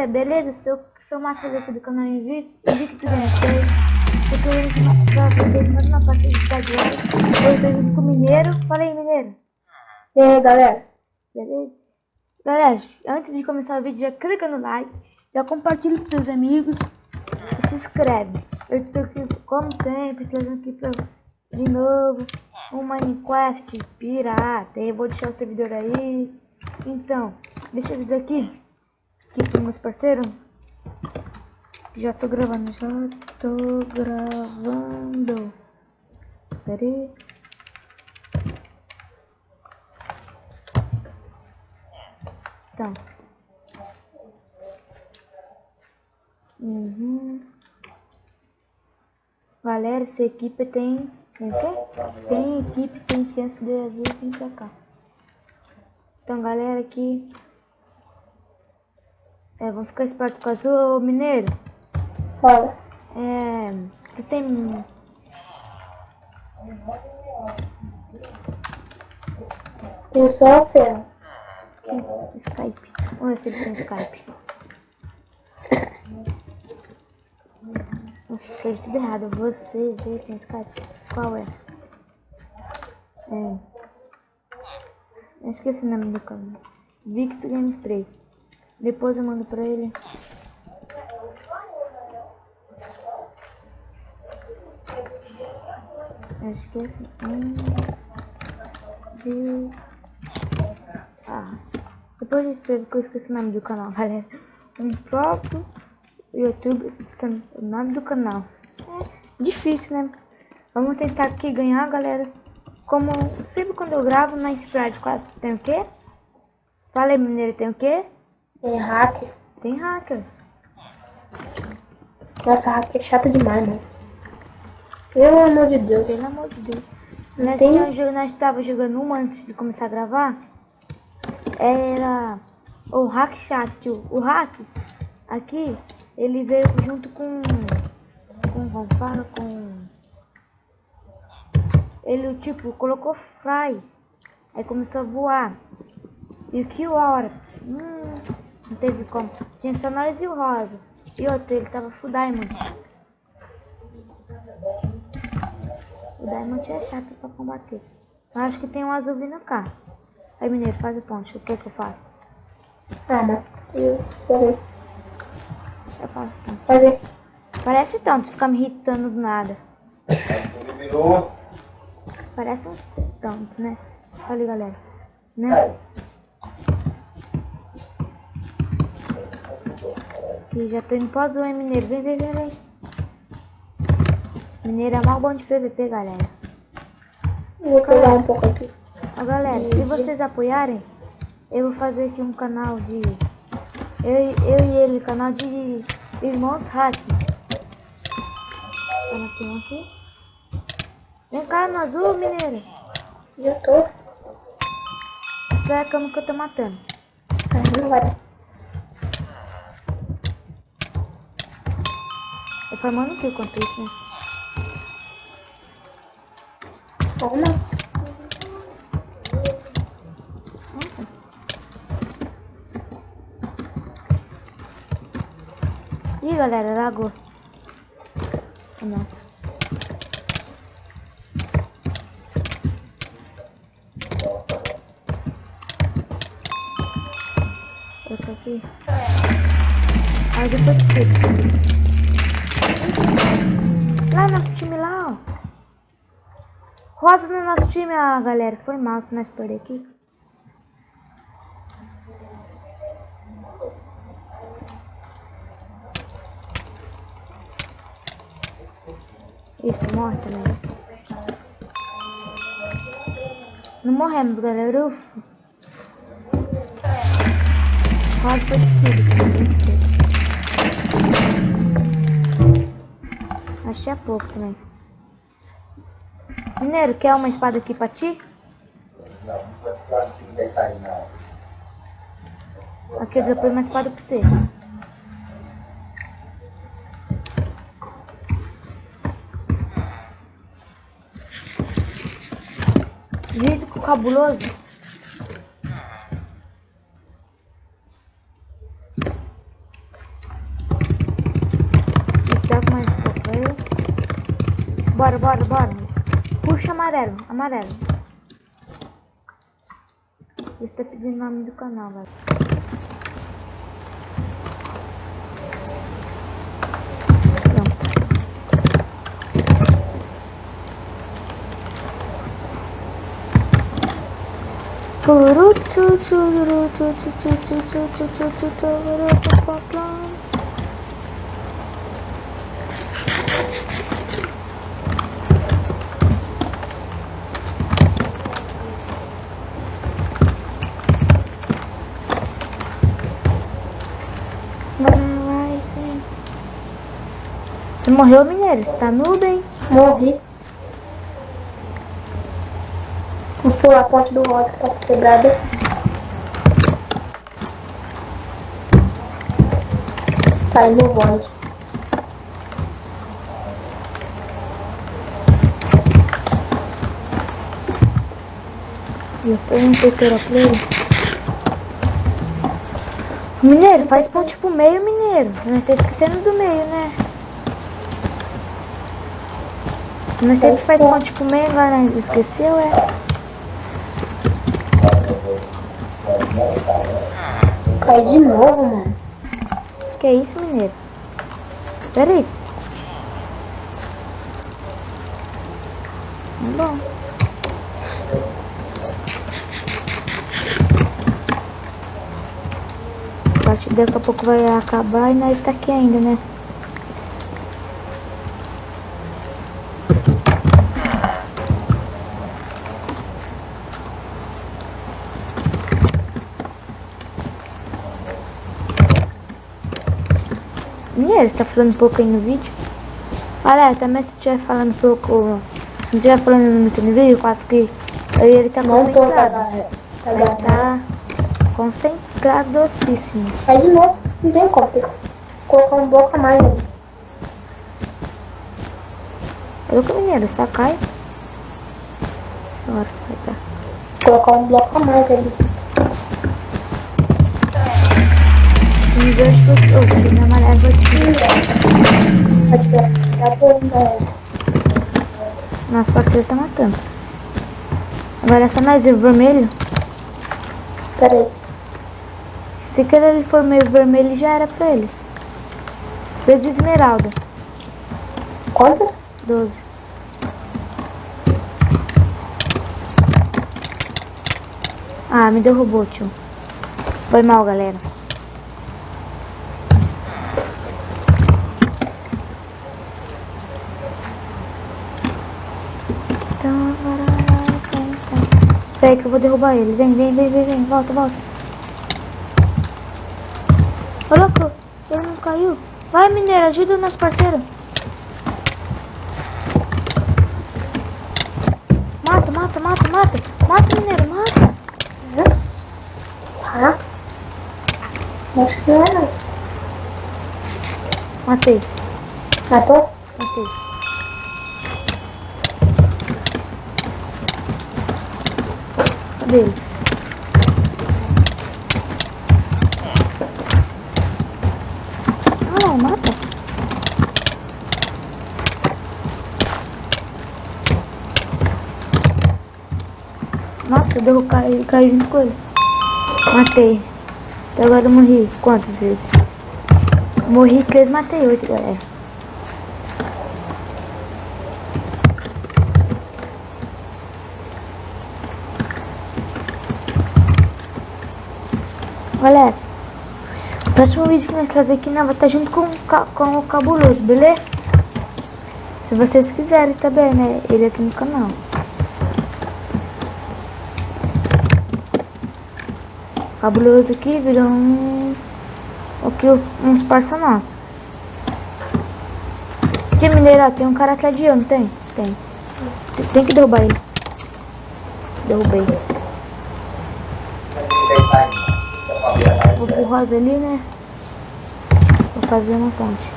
galera, beleza? Sou o Matheus aqui do canal Invictus Gameplay. Eu tô indo pra vocês mais uma partida de Dead Life. Eu tô junto com o Mineiro. Fala aí, Mineiro. E aí, galera? Beleza? Galera, antes de começar o vídeo, já clica no like, já compartilha com seus amigos e se inscreve. Eu tô aqui, como sempre, trazendo aqui de novo um Minecraft pirata. Eu vou deixar o servidor aí. Então, deixa eu dizer aqui para meus parceiros. Já tô gravando. Pera aí. Então. Galera, essa equipe tem equipe, tem chance de azul vir pra cá. Então, galera, aqui vamos ficar esperto com o azul, Mineiro. Fala. Que tem Tem só o ferro. Skype. Vamos ver se eles têm Skype. Nossa, escrevi tudo errado. Você vê tem Skype. Qual é? Eu esqueci o nome do canal. Victus Gameplay. Depois eu mando pra ele. Eu esqueci. Depois eu escrevo que eu esqueci o nome do canal, galera. Um próprio YouTube, o nome do canal. É difícil, né? Vamos tentar aqui ganhar, galera. Como sempre quando eu gravo na Sprite quase tem o quê? Fala aí, Mineiro, tem o quê? Tem hacker. Tem hacker. Nossa, hacker é chato demais, mano. Pelo amor de Deus. Pelo amor de Deus. Nós tava jogando uma antes de começar a gravar. Era o hack chat, tio. O hack aqui, ele veio junto com ele tipo colocou fry, aí começou a voar. E que hora? Não teve como. Tinha só nós e o Rosa. E outro, ele tava full diamond. O diamond é chato pra combater. Eu acho que tem um azul vindo cá. Aí, Mineiro, faz a ponte. O que que eu faço? Mano. Eu faço então. Fazer. Parece tanto ficar me irritando do nada. Parece um tanto, né? Olha, galera. Né? Aqui, já tô indo pro azul, hein, Mineiro. Vem. Mineiro é mal bom de PVP, galera. Eu vou pegar um pouco aqui. Ó, galera, se vocês apoiarem, eu vou fazer aqui um canal de... Eu e ele, canal de Irmãos Hack. Tem um aqui. Vem cá no azul, Mineiro. Já tô. Espera a cama que eu tô matando. Não vai dar. Eu formando aqui enquanto isso, né? Toma. Nossa. Ih, galera, lagou. Não. Eu tô aqui. Aí depois esqueci. Lá nosso time lá, ó. Rosa no nosso time, galera. Foi mal se nós perder aqui. Isso, morre também. Não morremos, galera. Ufa. Rosa foi destruído. Achei a pouco também. Mineiro, quer uma espada aqui pra ti? Aqui eu dropei uma espada pra você. Vídeo com cabuloso. Bora, bora, bora. Puxa amarelo, amarelo. Você tá pedindo o nome do canal, velho. Você morreu, mineiro? Você tá nudo, hein? Morri. Vou pular a ponte do rosa que tá quebrada. Tá aí no bonde. Eu perguntei que era play. Mineiro, faz ponte pro meio, mineiro. Não tá esquecendo do meio, né? Não sempre faz ponte pro meio, agora esqueceu, é? Cai de novo, mano. Que é isso, mineiro? Pera aí. Tá bom. Acho que daqui a pouco vai acabar e nós tá aqui ainda, né? Mineiro, você tá falando pouco aí no vídeo? Galera, também se estiver falando pouco, não estiver falando muito no vídeo, quase que ele tá Não tô, concentrado. Ele tá concentradocíssimo. Cai de novo. Não tem como. Tem que colocar um bloco a mais ali. Olha o mineiro, só cai. Agora, vai tá. Colocar um bloco a mais ali. Um gancho, oh, minha amarela Aqui. Nosso parceiro tá matando. Agora é só nós ir vermelho. Pera aí. Se ele for meio vermelho, já era pra eles. 2 esmeralda. Quantas? 12. Ah, me derrubou, tio. Foi mal, galera. Então agora vai sentar. Peraí que eu vou derrubar ele. Vem, vem, vem, vem, vem. Volta, volta. Ô, louco. Ele não caiu. Vai, mineiro. Ajuda o nosso parceiro. Mata, mata, mata, mata. Mata, mineiro, mata. Tá. Acho que não é não. Matei. Matou? Matei. Cadê ele? Ah, mata. Nossa, eu caí junto com ele. Matei. Até agora eu morri. Quantas vezes? Morri 3, matei 8, galera. Galera, o próximo vídeo que nós trazer aqui vai estar junto com o Cabuloso, beleza? Se vocês quiserem também, né? Ele aqui no canal. Cabuloso aqui virou uns parça nossos. Que mineiro, ó, tem um cara atrás de eu, não tem? Tem. Tem que derrubar ele. Derrubei. Vou pro rosa ali, né? Vou fazer uma ponte.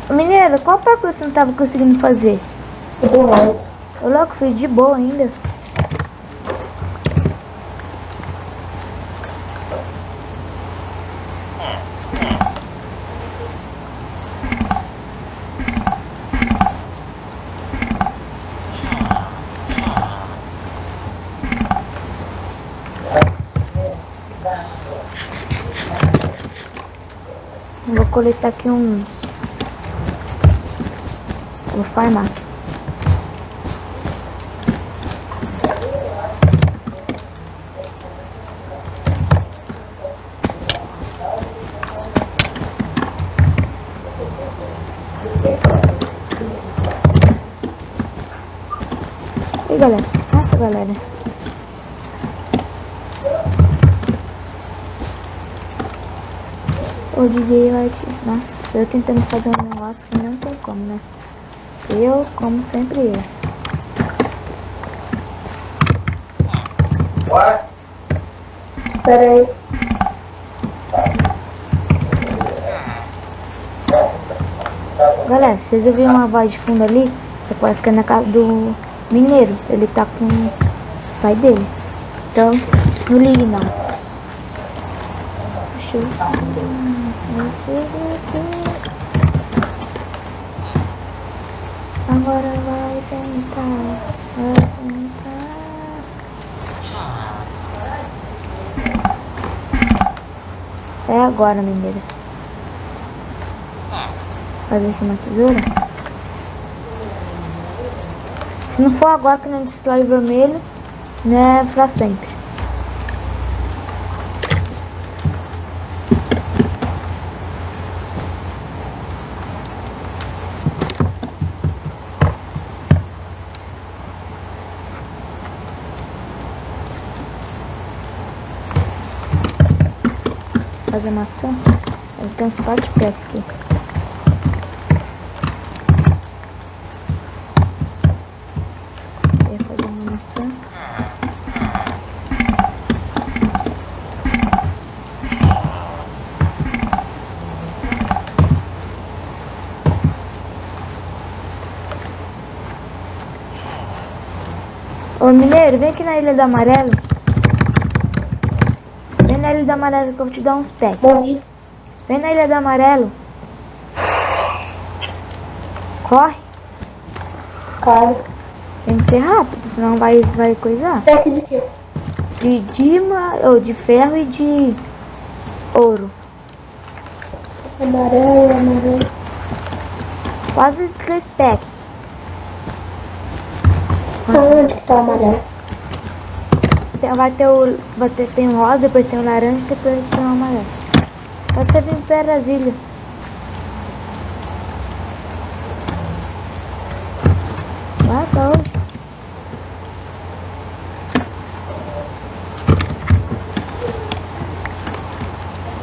Mineiro, qual parkour você não tava conseguindo fazer? Do rosa. Eu logo fiz de boa ainda. coletar aqui uns. Vou farmar aqui. E galera, nossa galera, o DJ vai te... Nossa, eu tentando fazer um negócio que não tem como, né? Eu, como sempre, eu. Pera aí. Galera, vocês ouviram uma voz de fundo ali? Parece que é na casa do mineiro. Ele tá com os pais dele. Então, não ligue não. Deixa eu... Agora vai sentar. Vai sentar. É agora, mineiro. Fazer aqui uma tesoura. Se não for agora que não destrói vermelho, né, pra sempre. Fazer maçã. Então uns 4 pés aqui. Fazer uma maçã. Ô mineiro, vem aqui na Ilha do Amarelo. Vem na Ilha do Amarelo que eu vou te dar uns pés. Morri. Vem na Ilha do Amarelo. Corre. Cara. Tem que ser rápido, senão vai coisar. Pack de quê? De dima, ou de ferro e de ouro. Amarelo, amarelo. Quase 3 packs. Onde que tá o amarelo? Tem o rosa, depois tem o laranja, depois tem o amarelo. Você vem para Brasília. Vai, tá hoje.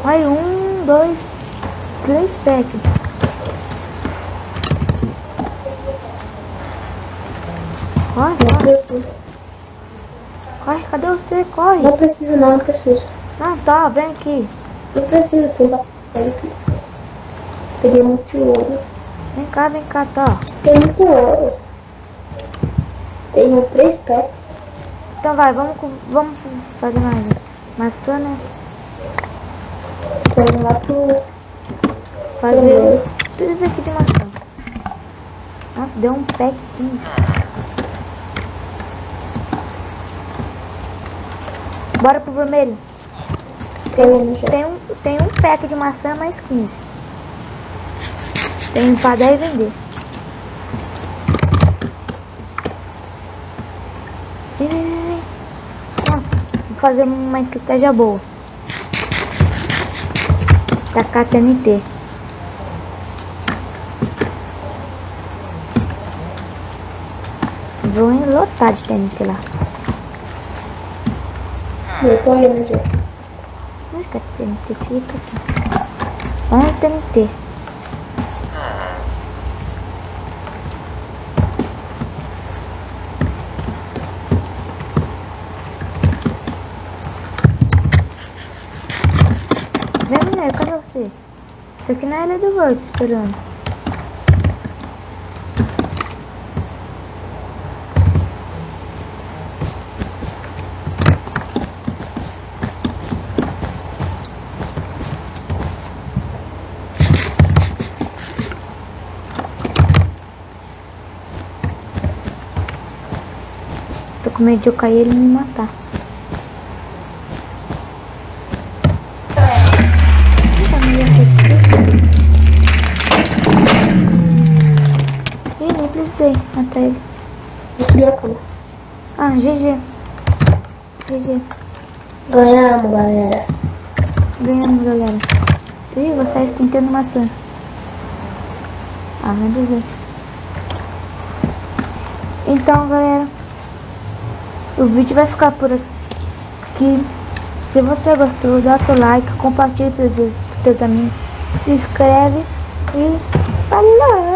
Vai, 1, 2, 3 packs. Corre, Não corre. preciso. Corre, cadê você? Corre. Não preciso não, não preciso. Não, tá, vem aqui. Não preciso, tem bastante aqui. Peguei muito ouro. Vem cá, tá. Tem muito ouro. Tenho 3 packs. Então vai, vamos fazer mais maçã, né? Tô indo lá pro... Fazer tudo isso aqui de maçã. Nossa, deu um pack 15. Bora pro vermelho. Tem um pack de maçã mais 15. Tem pra dar e vender. Nossa, vou fazer uma estratégia boa. Tacar TNT. Vou lotar de TNT lá. Eu tô indo já. Onde que a TNT fica aqui? Onde TNT? Vem, mulher, cadê você? Tô aqui na Ilha do Verde esperando. Tô com medo de eu cair e ele me matar. Eita, mulher, sei matar ele. Destruiu a cama. Ah, GG. GG. Ganhamos, galera. Ganhamos, galera. Ih, vocês tentando maçã. Ah, meu Deus. Então, galera, o vídeo vai ficar por aqui. Se você gostou, dá seu like, compartilha com seus amigos, se inscreve e falou!